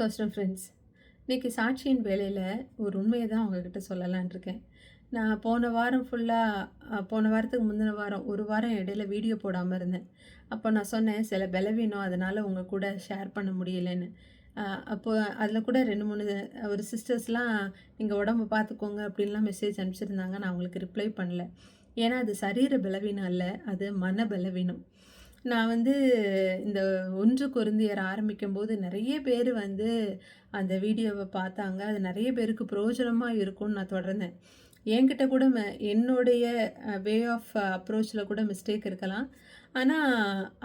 சோஸ்டம் friends, இன்றைக்கி சாட்சியின் வேலையில் ஒரு உண்மையை தான் உங்ககிட்ட சொல்லலான் இருக்கேன். நான் போன வாரம் ஃபுல்லாக போன வாரத்துக்கு முந்தின வாரம் ஒரு வாரம் இடையில வீடியோ போடாமல் இருந்தேன். அப்போ நான் சொன்னேன் சில பலவீனம் அதனால் உங்கள் கூட ஷேர் பண்ண முடியலைன்னு. அப்போ அதில் கூட 2, 3 ஒரு சிஸ்டர்ஸ்லாம் நீங்கள் உடம்பு பார்த்துக்கோங்க அப்படின்லாம் மெசேஜ் அனுப்பிச்சிருந்தாங்க. நான் அவங்களுக்கு ரிப்ளை பண்ணல. ஏன்னா அது சரீர பலவீனம் அல்ல, அது மன பலவீனம். நான் வந்து இந்த 1 கொரிந்தியர் ஆரம்பிக்கும்போது நெறைய பேர் வந்து அந்த வீடியோவ பார்த்தாங்க. அது நெறைய பேருக்கு பிரயோஜனமா இருக்கும்னு நான் தொடர்ந்தேன். என்கிட்ட கூட என்னுடைய வே ஆஃப் அப்ரோச்சில கூட மிஸ்டேக் இருக்கலாம். ஆனா,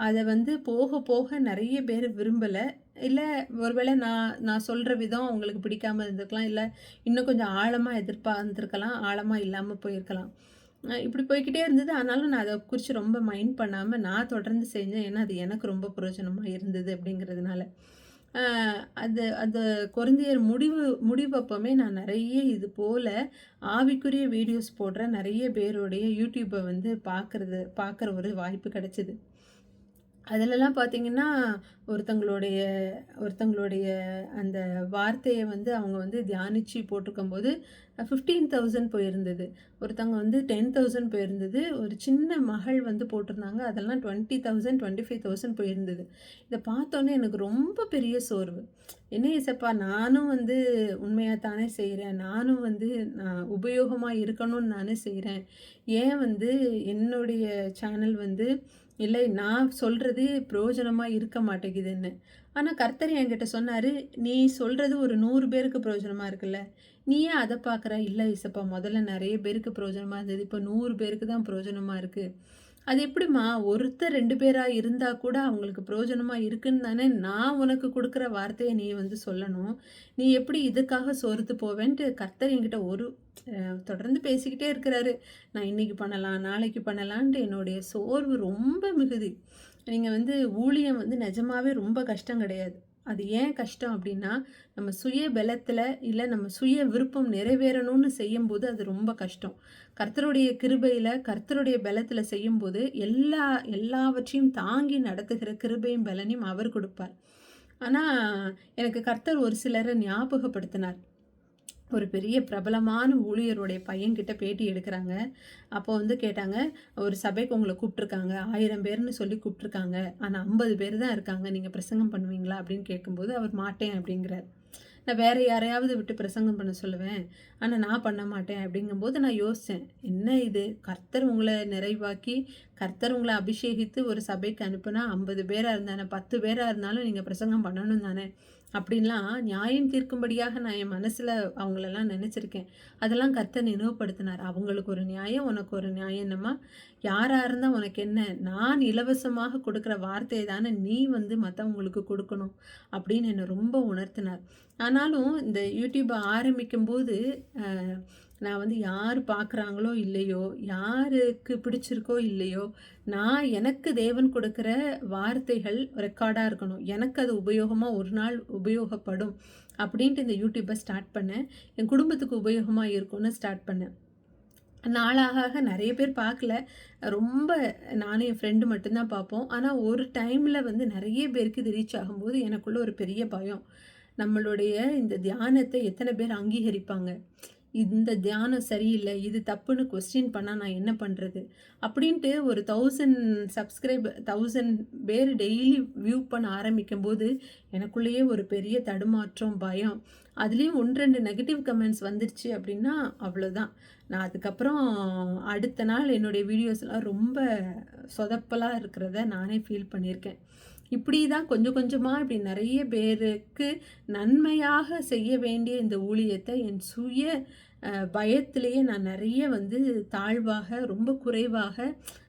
அத வந்து போக போக நெறைய பேர் விரும்பல. இல்ல ஒருவேளை நான் நான் சொல்ற விதம் உங்களுக்கு பிடிக்காம இருந்திருக்கலாம். இல்ல இன்னும் கொஞ்சம் ஆழமா எதிர்பார்ந்திருக்கலாம். ஆழமா இல்லாம போயிருக்கலாம். இப்படி போய்க்கிட்டே இருந்தது. ஆனாலும் நான் அத குறிச்சு ரொம்ப மைண்ட் பண்ணாம நான் தொடர்ந்து செஞ்சேன். ஏன்னா, அது எனக்கு ரொம்ப பிரயோஜனமா இருந்தது அப்படிங்கிறதுனால. அ அது அது கொரிந்தியர் முடிவப்பமே நான் நெறைய இது போல ஆவிக்குரிய வீடியோஸ் போடுற நெறைய பேருடைய யூடியூப வந்து பார்க்குற ஒரு வாய்ப்பு கிடைச்சது. அதிலலாம் பார்த்தீங்கன்னா, ஒருத்தங்களுடைய ஒருத்தங்களுடைய அந்த வார்த்தைய வந்து அவங்க வந்து தியானிச்சு போட்டிருக்கும்போது 15,000 போயிருந்தது. ஒருத்தவங்க வந்து 10,000 போயிருந்தது. ஒரு சின்ன மகள் வந்து போட்டிருந்தாங்க. அதெல்லாம் 20,000, 25,000 போயிருந்தது. இத பார்த்தோனே எனக்கு ரொம்ப பெரிய சோர்வு. என்ன ஏசப்பா நானும் வந்து உண்மையா தானே செய்றேன். நானும் வந்து நான் உபயோகமா இருக்கணும்னு நானே செய்றேன். ஏன் வந்து என்னுடைய சேனல் வந்து இல்லை நான் சொல்றது பிரயோஜனமா இருக்க மாட்டேங்குதுன்னு. ஆனா கர்த்தர் என்கிட்ட சொன்னாரு, "நீ சொல்றது ஒரு 100 பேருக்கு பிரயோஜனமா இருக்குல்ல. நீ ஏன் அத பார்க்குற?" "இல்ல ஏசப்பா முதல்ல நெறைய பேருக்கு பிரயோஜனமா இருந்தது. இப்ப 100 பேருக்கு தான் பிரயோஜனமா இருக்கு." "அது எப்படிம்மா? ஒருத்தர் 2 பேரா இருந்தா கூட அவங்களுக்கு பிரயோஜனமா இருக்குன்னு தானே நான் உனக்கு குடுக்குற வார்த்தைய நீ வந்து சொல்லணும். நீ எப்படி இதுக்காக சோர்ந்து போவேன்ட்டு" கர்த்தர் என்கிட்ட தொடர்ந்து பேசிக்கிட்டே இருக்கிறாரு. நான் இன்னைக்கு பண்ணலாம், நாளைக்கு பண்ணலான்ட்டு என்னுடைய சோர்வு ரொம்ப மிகுதி. நீங்க வந்து ஊழியம் வந்து நிஜமாவே ரொம்ப கஷ்டம் கிடையாது. அது ஏன் கஷ்டம் அப்டின்னா, நம்ம சுய பலத்தில, இல்ல நம்ம சுய விருப்பம் நிறைவேறணும்னு செய்யும்போது அது ரொம்ப கஷ்டம். கர்த்தருடைய கிருபையில, கர்த்தருடைய பலத்தில செய்யும்போது எல்லாவற்றையும் தாங்கி நடத்துகிற கிருபையும், பலனையும் அவர் குடுப்பார். ஆனா, எனக்கு கர்த்தர் ஒரு சிலர ஞாபகப்படுத்தினார். ஒரு பெரிய பிரபலமான ஊழியருடைய பையன்கிட்ட பேட்டி எடுக்குறாங்க. அப்போ வந்து கேட்டாங்க, "ஒரு சபைக்கு உங்கள கூப்ட்டுருக்காங்க. 1000 பேர்ன்னு சொல்லி கூப்ட்டுருக்காங்க. ஆனா 50 பேர் தான் இருக்காங்க. நீங்க பிரசங்கம் பண்ணுவீங்களா?" அப்படின்னு கேட்கும்போது, அவர் மாட்டேன் அப்படிங்கிறார். நான் வேற யாரையாவது விட்டு பிரசங்கம் பண்ண சொல்லுவேன். ஆனா நான் பண்ண மாட்டேன் அப்படிங்கும்போது நான் யோசிச்சேன். என்ன இது? கர்த்தர் உங்கள நிறைவாக்கி, கர்த்தர் உங்கள அபிஷேகித்து ஒரு சபைக்கு அனுப்புனா 50 பேரா இருந்தா 10 பேரா இருந்தாலும் நீங்க பிரசங்கம் பண்ணணும் தானே! அப்படின்லாம் நியாயம் தீர்க்கும்படியாக நான் என் மனசுல அவங்களெல்லாம் நெனச்சிருக்கேன். அதெல்லாம் கர்த்தர் நினைவுபடுத்தினார். அவங்களுக்கு ஒரு நியாயம், உனக்கு ஒரு நியாயம்னம்மா. யாரா இருந்தா உனக்கு என்ன? நான் இலவசமாக கொடுக்குற வார்த்தைய தானே நீ வந்து மத்தவங்களுக்கு கொடுக்கணும். அப்படின்னு என்ன ரொம்ப உணர்த்தினார். ஆனாலும் இந்த யூடியூப் ஆரம்பிக்கும்போது, அ நான் வந்து யார் பார்க்குறாங்களோ இல்லையோ, யாருக்கு பிடிச்சிருக்கோ இல்லையோ, நான் எனக்கு தேவன் கொடுக்குற வார்த்தைகள் ரெக்கார்டா இருக்கணும். எனக்கு அது உபயோகமா ஒரு நாள் உபயோகப்படும். அப்படின்ட்டு இந்த யூடியூப ஸ்டார்ட் பண்ணேன். என் குடும்பத்துக்கு உபயோகமா இருக்கும்னு ஸ்டார்ட் பண்ணேன். நாளாக ஆக நெறைய பேர் பார்க்கல. ரொம்ப நானும் என் ஃப்ரெண்டு மட்டும் தான் பார்ப்போம். ஆனா ஒரு டைம்ல வந்து நெறைய பேருக்கு இது ரீச் ஆகும்போது எனக்குள்ள ஒரு பெரிய பயம். நம்மளுடைய இந்த தியானத்தை எத்தன பேர் அங்கீகரிப்பாங்க? இந்த தியானம் சரியில்ல. இது தப்புன்னு கொஸ்டின் பண்ணா நான் என்ன பண்றது? அப்படின்ட்டு ஒரு 1000 1000 பேர் டெய்லி வியூ பண்ண ஆரம்பிக்கும்போது, எனக்குள்ளேயே ஒரு பெரிய தடுமாற்றம், பயம். அதுலயும் 1, 2 நெகட்டிவ் கமெண்ட்ஸ் வந்துருச்சு அப்படின்னா, அவ்வளோதான். நான் அதுக்கப்புறம் அடுத்த நாள் என்னுடைய வீடியோஸ்லாம் ரொம்ப சொதப்பலா இருக்கிறத நானே ஃபீல் பண்ணியிருக்கேன். இப்படி தான் கொஞ்சம் கொஞ்சமா இப்படி நெறைய பேருக்கு நன்மையாக செய்ய வேண்டிய இந்த ஊழியத்த என் சுய பயத்திலேயே நான் நெறைய வந்து தாழ்வாக, ரொம்ப குறைவாக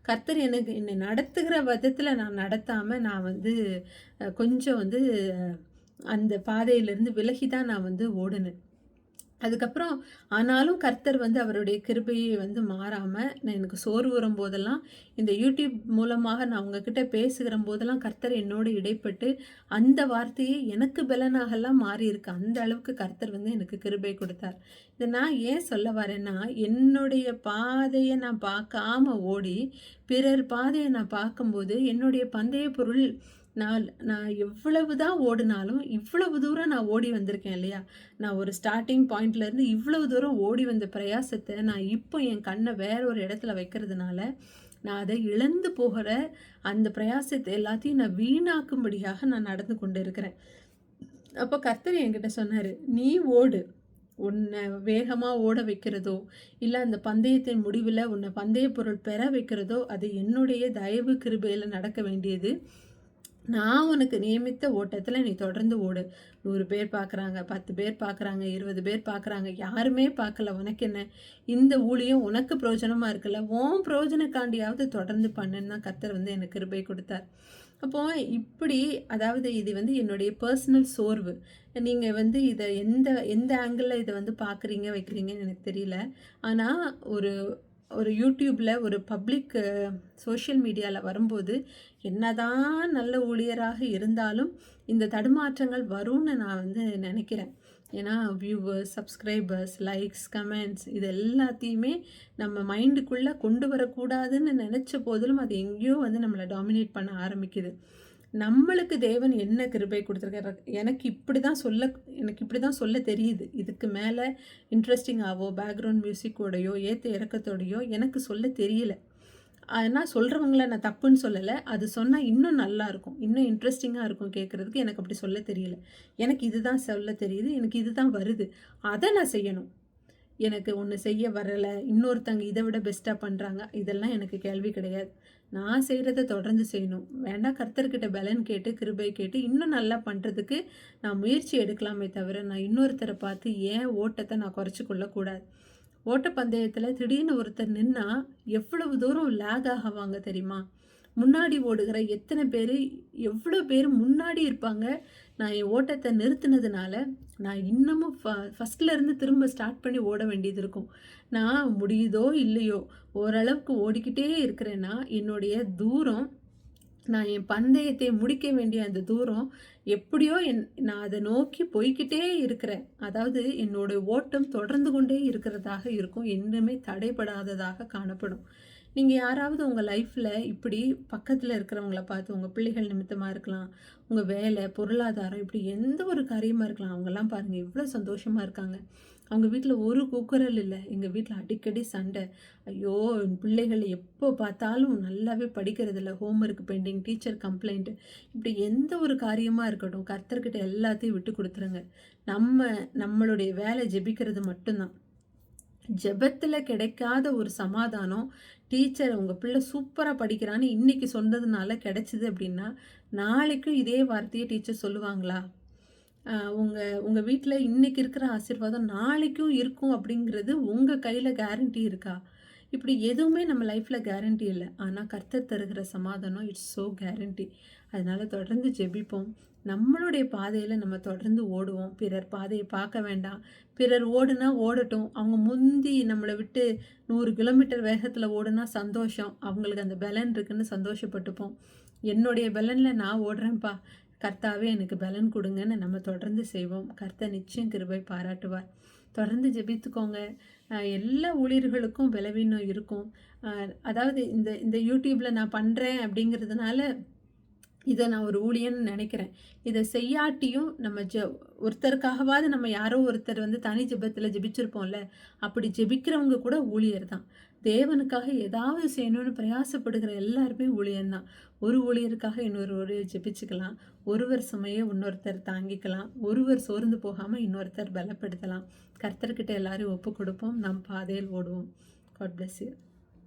கர்த்தர் என்னை நடத்துகிற விதத்தில நான் நடத்தாம, நான் வந்து கொஞ்சம் வந்து அந்த பாதையிலிருந்து விலகி தான் நான் வந்து ஓடுனேன். அதுக்கப்புறம் ஆனாலும் கர்த்தர் வந்து அவருடைய கிருபையை வந்து மாறாம, நான் எனக்கு சோர்வு வரும்போதெல்லாம், இந்த யூடியூப் மூலமாக நான் உங்ககிட்ட பேசுகிற போதெல்லாம் கர்த்தர் என்னோடு இடைப்பட்டு, அந்த வார்த்தையே எனக்கு பலனாகலாம் மாறியிருக்கு. அந்த அளவுக்கு கர்த்தர் வந்து எனக்கு கிருபை கொடுத்தார். இத நான் ஏன் சொல்ல வரேன்னா, என்னுடைய பாதைய நான் பார்க்காம ஓடி, பிறர் பாதைய நான் பார்க்கும்போது, என்னுடைய பந்தய பொருள் நான் நான் எவ்வளவு தான் ஓடுனாலும், இவ்வளவு தூரம் நான் ஓடி வந்திருக்கேன் இல்லையா? நான் ஒரு ஸ்டார்ட்டிங் பாயிண்ட்லேருந்து இவ்வளவு தூரம் ஓடி வந்த பிரயாசத்த நான் இப்போ என் கண்ண வேற ஒரு இடத்துல வைக்கிறதுனால, நான் அத இழந்து போகிற அந்த பிரயாசத்த எல்லாத்தையும் நான் வீணாக்கும்படியாக நான் நடந்து கொண்டு இருக்கிறேன். அப்போ கர்த்தர் என்கிட்ட சொன்னாரு, "நீ ஓடு. உன்னை வேகமா ஓட வைக்கிறதோ, இல்ல அந்த பந்தயத்தின் முடிவுல உன்னை பந்தய பொருள் பெற வைக்கிறதோ, அது என்னுடைய தயவு கிருபையில நடக்க வேண்டியது. நான் உனக்கு நியமித்த ஓட்டத்துல நீ தொடர்ந்து ஓடு. 100 பேர் பார்க்குறாங்க, 10 பேர் பார்க்குறாங்க, 20 பேர் பார்க்குறாங்க. யாருமே பார்க்கல. உனக்கு என்ன? இந்த ஊழியம் உனக்கு பிரயோஜனமா இருக்குல்ல. உன் பிரயோஜனக்காண்டியாவது தொடர்ந்து பண்ணுன்னு தான் கர்த்தர் வந்து எனக்கு கிருபை கொடுத்தார். அப்போ இப்படி அதாவது இது வந்து என்னுடைய பர்சனல் சோர்வு. நீங்க வந்து இத எந்த எந்த ஆங்கிள்ல இத வந்து பார்க்குறீங்க, வைக்கிறீங்கன்னு எனக்கு தெரியல. ஆனா ஒரு ஒரு யூடியூப்ல ஒரு பப்ளிக் சோஷியல் மீடியால வரும்போது, என்னதான் நல்ல ஊழியராக இருந்தாலும், இந்த தடுமாற்றங்கள் வரும்னு நான் வந்து நெனைக்கிறேன். ஏன்னா வியூவர்ஸ், சப்ஸ்கிரைபர்ஸ், லைக்ஸ், கமெண்ட்ஸ் இது எல்லாத்தையுமே நம்ம மைண்டுக்குள்ள கொண்டு வரக்கூடாதுன்னு நெனச்ச போதிலும், அது எங்கேயோ வந்து நம்மள டாமினேட் பண்ண ஆரம்பிக்குது. நம்மளுக்கு தேவன் என்ன கிருபை குடுத்துருக்காரு. எனக்கு இப்படி தான் சொல்ல தெரியுது. இதுக்கு மேல இன்ட்ரஸ்டிங்காவோ, பேக்ரவுண்ட் மியூசிக்கோடையோ, ஏத்த இறக்கத்தோடையோ எனக்கு சொல்ல தெரியல. ஆனா சொல்றவங்கள நான் தப்புன்னு சொல்லல. அது சொன்னா இன்னும் நல்லாருக்கும். இன்னும் இன்ட்ரஸ்டிங்கா இருக்கும் கேட்கறதுக்கு. எனக்கு அப்படி சொல்ல தெரியல. எனக்கு இதுதான் சொல்ல தெரியுது. எனக்கு இதுதான் வருது. அத நான் செய்யணும். எனக்கு ஒண்ணு செய்ய வரல. இன்னொருத்தங்க இத விட பெஸ்ட்டா பண்றாங்க. இதெல்லாம் எனக்கு கேள்வி கிடையாது. நான் செய்றத தொடர்ந்து செய்யணும். வேணா கர்த்தர்கிட்ட பலன் கேட்டு, கிருபை கேட்டு, இன்னும் நல்லா பண்றதுக்கு நான் முயற்சி எடுக்கலாமே தவிர, நான் இன்னொருத்தர பார்த்து என் ஓட்டத்த நான் குறைச்சு கொள்ளக்கூடாது. ஓட்டப்பந்தயத்துல திடீர்னு ஒருத்தர் நின்னா, எவ்வளவு தூரம் லேக் ஆவாங்க தெரியுமா? முன்னாடி ஓடுகிற எத்தன பேரு, எவ்வளோ பேரு முன்னாடி இருப்பாங்க. நான் என் ஓட்டத்த நிறுத்தினதுனால, நான் இன்னமும் ஃபர்ஸ்ட்ல இருந்து திரும்ப ஸ்டார்ட் பண்ணி ஓட வேண்டியது இருக்கும். நான் முடியுதோ இல்லையோ, ஓரளவுக்கு ஓடிக்கிட்டே இருக்கிறேன்னா, என்னுடைய தூரம் நான் என் பந்தயத்தை முடிக்க வேண்டிய அந்த தூரம் எப்படியோ நான் அதை நோக்கி போய்க்கிட்டே இருக்கிறேன். அதாவது என்னோட ஓட்டம் தொடர்ந்து கொண்டே இருக்கிறதாக இருக்கும். இன்னுமே தடைபடாததாக காணப்படும். நீங்க யாராவது உங்க லைஃப்ல இப்படி பக்கத்துல இருக்கிறவங்கள பார்த்து உங்க பிள்ளைகள் நிமித்தமா இருக்கலாம், உங்க வேலை, பொருளாதாரம் இப்படி எந்த ஒரு காரியமா இருக்கலாம். அவங்கலாம் பாருங்க எவ்வளோ சந்தோஷமா இருக்காங்க. அவங்க வீட்ல ஒரு கூக்குரல் இல்ல. எங்க வீட்ல அடிக்கடி சண்டை. ஐயோ! என் பிள்ளைகள் எப்போ பார்த்தாலும் நல்லாவே படிக்கிறதில்ல. ஹோம்வொர்க் பெண்டிங், டீச்சர் கம்ப்ளைண்ட் இப்படி எந்த ஒரு காரியமா இருக்கட்டும், கர்த்தர்கிட்ட எல்லாத்தையும் விட்டு குடுத்துருங்க. நம்மளுடைய வேலை ஜெபிக்கிறது மட்டும்தான். ஜெபத்துல கிடைக்காத ஒரு சமாதானம், டீச்சர் உங்க பிள்ளை சூப்பரா படிக்கிறான்னு இன்னைக்கு சொன்னதுனால கிடைச்சது அப்படின்னா, நாளைக்கும் இதே வார்த்தைய டீச்சர் சொல்லுவாங்களா? உங்க உங்க வீட்ல இன்னைக்கு இருக்கிற ஆசீர்வாதம் நாளைக்கும் இருக்கும் அப்படிங்கிறது உங்க கையில கேரண்டி இருக்கா? இப்படி எதுவுமே நம்ம லைஃப்ல கேரண்டி இல்ல. ஆனா கர்த்தர் தருகிற சமாதானம் இட்ஸ் ஸோ கேரண்டி. அதனால தொடர்ந்து ஜெபிப்போம். நம்மளுடைய பாதையில நம்ம தொடர்ந்து ஓடுவோம். பிறர் பாதைய பார்க்க வேண்டாம். பிறர் ஓடுனா ஓடட்டும். அவங்க முந்தி நம்மள விட்டு 100 கிலோமீட்டர் வேகத்துல ஓடுனா சந்தோஷம். அவங்களுக்கு அந்த பெலன் இருக்குன்னு சந்தோஷப்பட்டுப்போம். என்னுடைய பெலன்ல நான் ஓடுறேன்ப்பா. கர்த்தாவே எனக்கு பலன் கொடுங்கன்னு நம்ம தொடர்ந்து செய்வோம். கர்த்தர் நிச்சயம் கிருபை பாராட்டுவார். தொடர்ந்து ஜெபித்துக்கோங்க. எல்லா ஊழியர்களுக்கும் பலவீனம் இருக்கும். அதாவது இந்த இந்த யூடியூப்ல நான் பண்றேன் அப்படிங்கிறதுனால இத நான் ஒரு ஊழியன்னு நெனைக்கிறேன். இத செய்யாட்டியும் நம்ம ஒருத்தருக்காகவாவது நம்ம யாரோ ஒருத்தர் வந்து தனி ஜெபத்துல ஜெபிச்சிருப்போம்ல. அப்படி ஜெபிக்கிறவங்க கூட ஊழியர் தான். தேவனுக்காக ஏதாவது செய்யணும்னு பிரயாசப்படுகிற எல்லாருமே ஊழியன் தான். ஒரு ஊழியருக்காக இன்னொரு ஊழியர் ஜெபிச்சுக்கலாம். ஒருவர் சுமைய இன்னொருத்தர் தாங்கிக்கலாம். ஒருவர் சோர்ந்து போகாம இன்னொருத்தர் பலப்படுத்தலாம். கர்த்தர்கிட்ட எல்லாரையும் ஒப்புக் கொடுப்போம். நம் பாதையில் ஓடுவோம். God bless you.